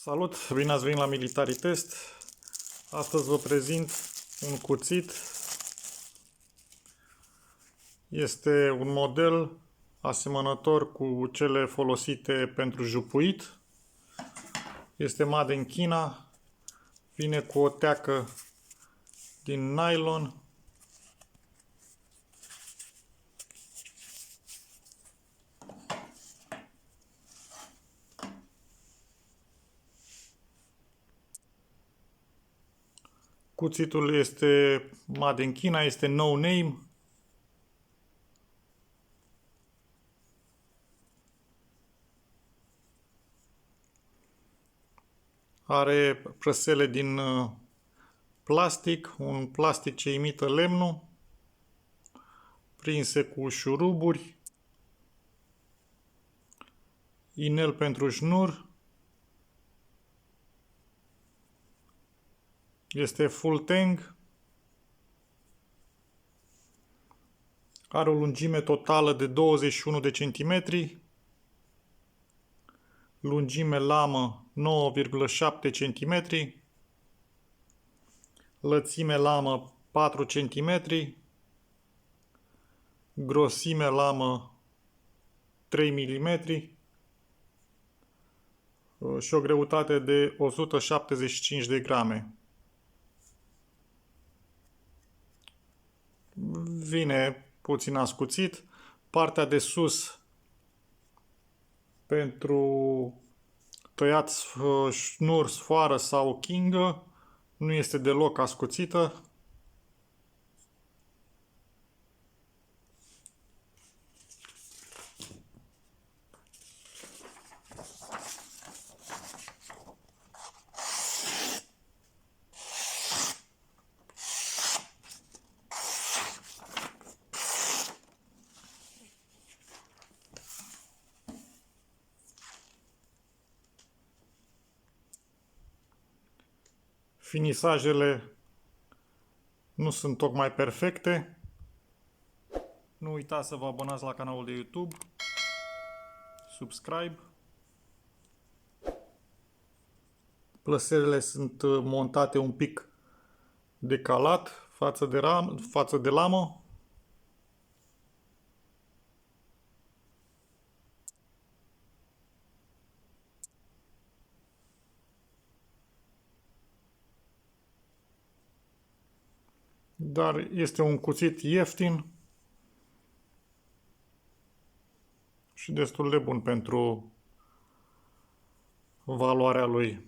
Salut! Bine ați venit la Military Test. Astăzi vă prezint un cuțit. Este un model asemănător cu cele folosite pentru jupuit. Este made in China. Vine cu o teacă din nylon. Cuțitul este made in China, este no name. Are prăsele din plastic, un plastic ce imită lemnul, prinse cu șuruburi, inel pentru șnur. Este full tang. Are o lungime totală de 21 de centimetri. Lungime lamă 9,7 cm. Lățime lamă 4 cm. Grosime lamă 3 mm. Și o greutate de 175 de grame. Vine puțin ascuțit. Partea de sus pentru tăiat șnur, sfoară sau chingă nu este deloc ascuțită. Finisajele nu sunt tocmai perfecte. Nu uitați să vă abonați la canalul de YouTube. Subscribe. Plăserele sunt montate un pic decalat față de lamă. Dar este un cuțit ieftin și destul de bun pentru valoarea lui.